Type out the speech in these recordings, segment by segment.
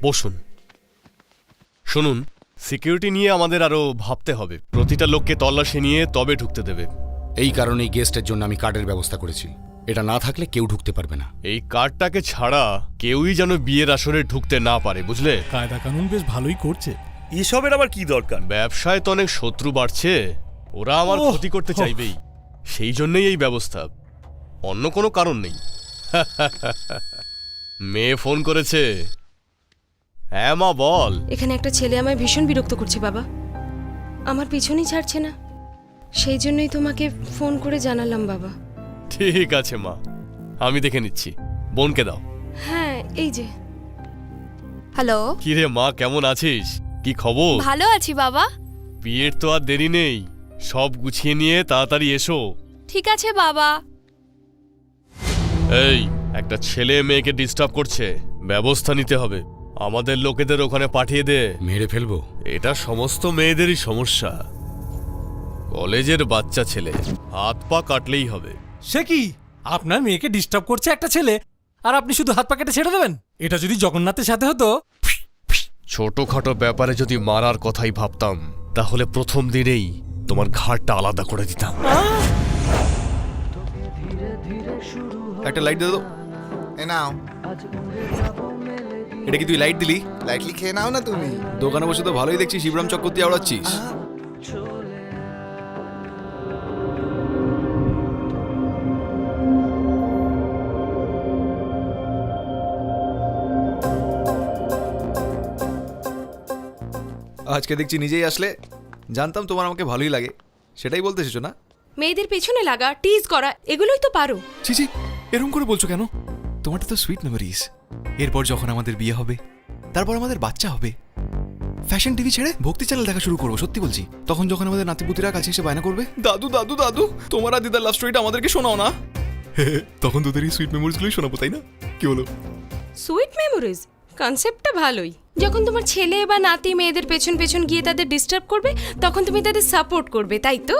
বসুন। শুনুন, সিকিউরিটি নিয়ে আমাদের আরো ভাবতে হবে। প্রতিটা লোককে তল্লাশি নিয়ে তবে ঢুকতে দেবে। এই কারণেই গেস্টের জন্য আমি কার্ডের ব্যবস্থা করেছি। এটা না থাকলে কেউ ঢুকতে পারবে না। এই কার্ডটাকে ছাড়া কেউই যেন বিয়ের আসরে ঢুকতে না পারে, বুঝলে? কায়দা কানুন বেশ ভালোই করছে। এসবের আবার কি দরকার? ব্যবসায় তো অনেক শত্রু বাড়ছে, ওরা আমার ক্ষতি করতে চাইবেই। সেই জন্যই এই ব্যবস্থা, অন্য কোনো কারণ নেই। মেয়ে ফোন করেছে। হ্যাঁ মা, বল। এখানে একটা ছেলে আমায় ভীষণ বিরক্ত করছে বাবা, আমার পিছনই ছাড়ছে না। সেই জন্যই তোমাকে ফোন করে জানালাম বাবা। ঠিক আছে মা, আমি দেখে নিচ্ছি। বোনকে দাও। হ্যাঁ, এই যে। হ্যালো, কিরে মা, কেমন আছিস? কি খবর? ভালো আছি বাবা। বিয়ের তো আর দেরি নেই, সব গুছিয়ে নিয়ে তাড়াতাড়ি এসো। ঠিক আছে বাবা। এই, একটা ছেলে মেয়েকে ডিস্টার্ব করছে, ব্যবস্থা নিতে হবে। আমাদের লোকেদের ওখানে পাঠিয়ে দে। মেরে ফেলবো? এটা সমস্ত মেয়েদেরই সমস্যা। কলেজের বাচ্চা ছেলে, হাত পা কাটলেই হবে। সে কি, আপনার মেয়েকে ডিস্টার্ব করছে একটা ছেলে, আর আপনি শুধু হাত পা কেটে ছেড়ে দেবেন? এটা যদি জগন্নাথের সাথে হতো। ছোটখাটো ব্যাপারে যদি মারার কথাই ভাবতাম, তাহলে প্রথম দিনেই তোমার ঘাড়টা আলাদা করে দিতাম। একটা লাইট দে তো। এ নাও। এটা কি তুই লাইট দিলি? লাইটলি খেয়ে নাও না তুমি। দোকানে বসে তো ভালোই দেখছি শিবরাম চক্রবর্তী আওড়াচ্ছিস। আজকে দেখছি নিজেই আসলে। জানতাম তোমার আমাকে ভালোই লাগে, সেটাই বলতে এসেছো না? মেয়েদের পেছনে লাগা, টিজ করা, এগুলোই তো পারো। ছি, এরকম করে বলছো কেন? তোমারটা তো সুইট মেমোরিজ। এরপর যখন আমাদের বিয়ে হবে, তারপর আমাদের বাচ্চা হবে, ফ্যাশন টিভি ছেড়ে ভক্তি চ্যানেল দেখা শুরু করবো। সত্যি বলছি। তখন যখন আমাদের নাতিপুতিরা কাছে এসে বায়না করবে, দাদু দাদু দাদু, তোমার আর দিদার লাভ স্টোরিটা আমাদেরকে শোনাও না, তখন তোদের এই সুইট মেমোরিজগুলোই শোনাবো, তাই না? কি বলো? সুইট মেমোরিজ কনসেপ্টটা ভালোই। যখন তোমার ছেলে বা নাতি মেয়েদের পেছন পেছন গিয়ে তাদের ডিস্টার্ব করবে, তখন তুমি তাদের সাপোর্ট করবে, তাই তো?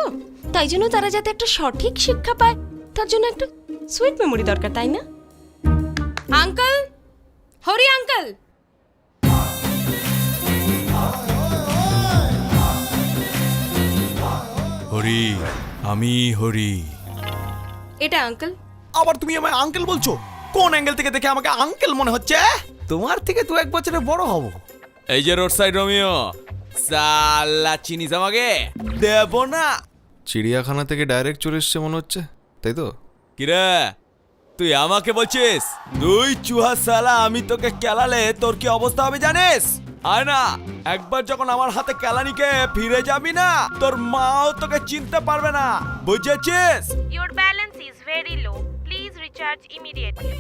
তাই জন্য তারা যাতে একটা সঠিক শিক্ষা পায়, তার জন্য একটা সুইট মেমোরি দরকার, তাই না? Uncle, Hari uncle. হরি, আমি হরি। এটা আঙ্কেল। আবার তুমি আমায় আঙ্কেল বলছো? কোন অ্যাঙ্গেল থেকে দেখে আমাকে আঙ্কেল মনে হচ্ছে? তোমার থেকে তো 1 বছরের বড় হব। এই যে রোড সাইড রোমিও, সালা চিনিস আমাকে? দেব না। চিড়িয়াখানা থেকে ডাইরেক্ট চলে এসছে মনে হচ্ছে, তাই তো? কিরে, তুই আমাকে বলছিস? তুই চুহা সালা, আমি তোকে কেলালে তোর কি অবস্থা হবে জানিস? আয় না, একবার যখন আমার হাতে কেলানিকে ফিরে যাবি না, তোর মাও তোকে চিনতে পারবে না, বুঝেছিস? Your balance is very low. Please recharge immediately.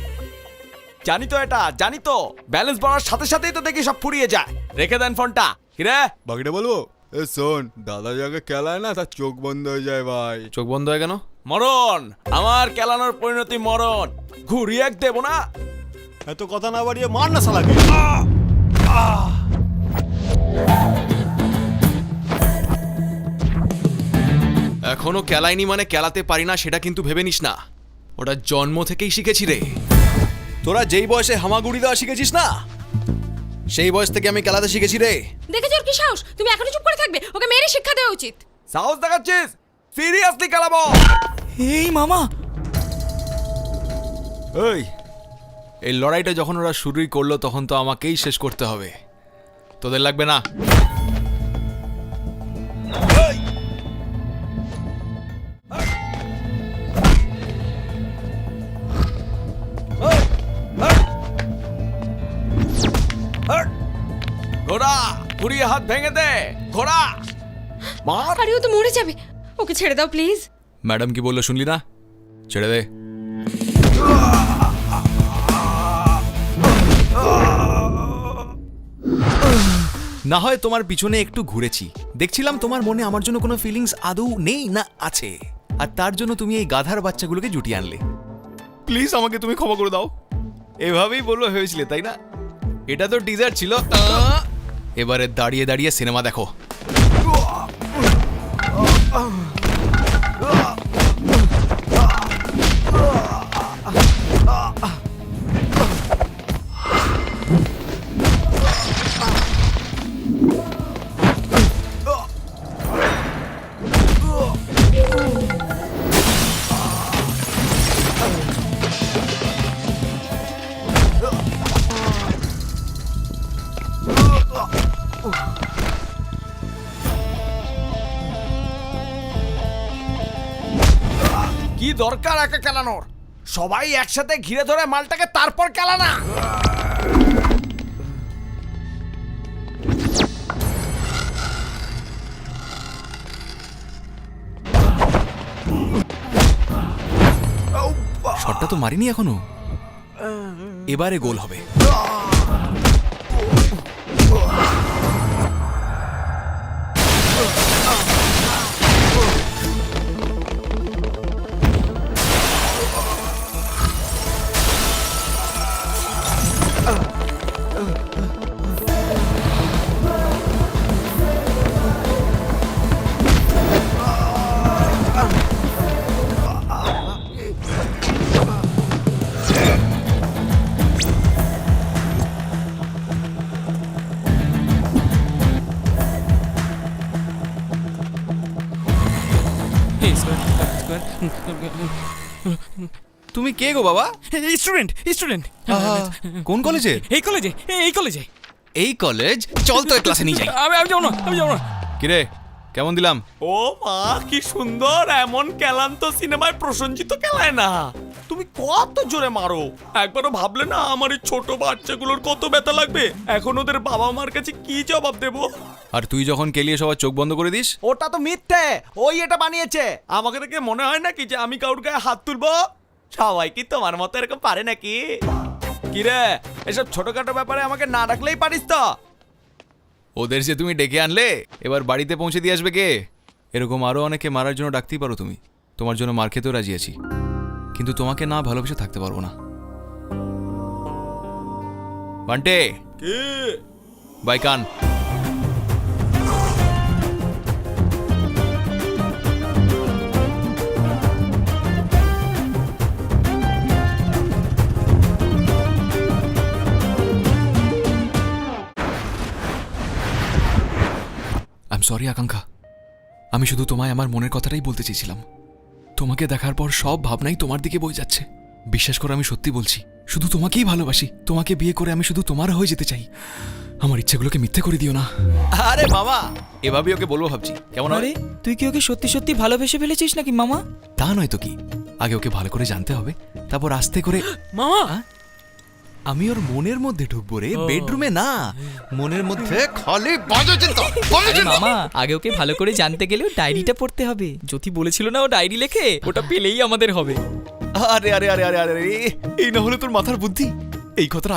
জানি তো, এটা জানি তো। ব্যালেন্স বাড়ার সাথে সাথেই তো দেখি সব ফুরিয়ে যায়। রেখে দেন ফোনটা। কিরে বাকিটা বলবো? এ শোন, দাদা যাকে খেলায় না তার চোখ বন্ধ হয়ে যায় ভাই। চোখ বন্ধ হয় কেন? মরণ, আমার কেলানোর পরিণতি মরণ। ঘুরিয়ে দেব না। এত কথা না বাড়িয়ে মার না শালাকে। এখনো কেলাইনি মানে কেলাতে পারি না সেটা কিন্তু ভেবে নিস না। ওটা জন্ম থেকেই শিখেছি রে। তোরা যেই বয়সে হামাগুড়ি দেওয়া শিখেছিস না, সেই বয়স থেকে আমি কেলাতে শিখেছি রে। দেখেছো ওর কি সাহস? তুমি এখনো চুপ করে থাকবে? ওকে মেরে শিক্ষা দেওয়া উচিত। সাহস দেখাচ্ছিস? সিরিয়াসলি কেলাবো। এই মামা, এই লড়াইটা যখন ওরা শুরুই করলো, তখন তো আমাকেই শেষ করতে হবে। তোদের লাগবে না। ঘোড়া, ঘুরিয়ে হাত ভেঙে দে। ঘোড়া মার। আরে ও তো মরে যাবে, ওকে ছেড়ে দাও প্লিজ। ম্যাডাম কি বললো শুনলি না? ছেড়ে দে। না হয় তোমার পিছনে একটু ঘুরেছি, দেখছিলাম তোমার মনে আমার জন্য কোনো ফিলিংস আদৌ নেই না আছে, আর তার জন্য তুমি এই গাধার বাচ্চাগুলোকে জুটিয়ে আনলে। প্লিজ আমাকে তুমি ক্ষমা করে দাও। এভাবেই বললো ভেবেছিলে, তাই না? এটা তো টিজার ছিল। এবারে দাঁড়িয়ে দাঁড়িয়ে সিনেমা দেখো। কি দরকার একা কেলানোর? সবাই একসাথে ঘিরে ধরে মালটাকে তারপর কেলানা। শটটা তো মারিনি এখনো, এবারে গোল হবে। তুমি কে গো বাবা? স্টুডেন্ট স্টুডেন্ট কোন কলেজে? এই কলেজে এই কলেজে এই কলেজ, চল তো ক্লাসে নিয়ে যাই। আমি যাবো না, আমি যাবো না। কিরে কেমন দিলাম? ও মা কি সুন্দর! এমন কেলান তো সিনেমায় প্রসঞ্জিত কেলায় না। তুমি কত জোরে মারো, একবারও ভাবলে না আমার এই ছোট বাচ্চাগুলোর কত ব্যথা লাগবে? এখন ওদের বাবা মার কাছে কি জবাব দেব? আর তুই যখন কেলিয়ে সবার চোখ বন্ধ করে দিস? ওটা তো মিথ্যে, ওই এটা বানিয়েছে। আমাকে দেখে মনে হয় নাকি যে আমি কারোর গায়ে হাত তুলবো? সবাই কি তোমার মতো এরকম পারে নাকি? কিরে, এসব ছোটখাটো ব্যাপারে আমাকে না ডাকলেই পারিস তো? ওদের যে তুমি ডেকে আনলে, এবার বাড়িতে পৌঁছে দিয়ে আসবে কে? এরকম আরো অনেকে মারার জন্য ডাকতেই পারো তুমি। তোমার জন্য মার খেতেও রাজি আছি, কিন্তু তোমাকে না ভালোবেসে থাকতে পারবো না। বান্টে কি? বাইকান। সরি আকাঙ্ক্ষা, আমি শুধু তোমায় আমার মনের কথাটাই বলতে চেয়েছিলাম। তোমাকে দেখার পর সব ভাবনাই তোমার দিকে বয়ে যাচ্ছে। বিশ্বাস করে আমি সত্যি বলছি, শুধু তোমাকেই ভালোবাসি। তোমাকে বিয়ে করে আমি শুধু তোমার হয়ে যেতে চাই। আমার ইচ্ছেগুলোকে মিথ্যে করে দিও না। আরে মামা, এভাবেই ওকে বলবো ভাবছি। কেমন হবে? তুই কি ওকে সত্যি সত্যি ভালোবেসে ফেলেছিস নাকি মামা? তা নয় তো কি, আগে ওকে ভালো করে জানতে হবে, তারপর আস্তে করে। মামা আমি ওর মনের মধ্যে ঢুকবো রে, বেডরুমে না, মনের মধ্যে খালি বাজে চিন্তা। মামা আগে ওকে ভালো করে জানতে গেলেও ডায়েরিটা পড়তে হবে। জ্যোতি বলেছিল না ও ডায়েরি লেখে, ওটা পেলেই আমাদের হবে। আরে আরে আরে আরে আরে, এই না হলে তোর মাথার বুদ্ধি। এই কথাটা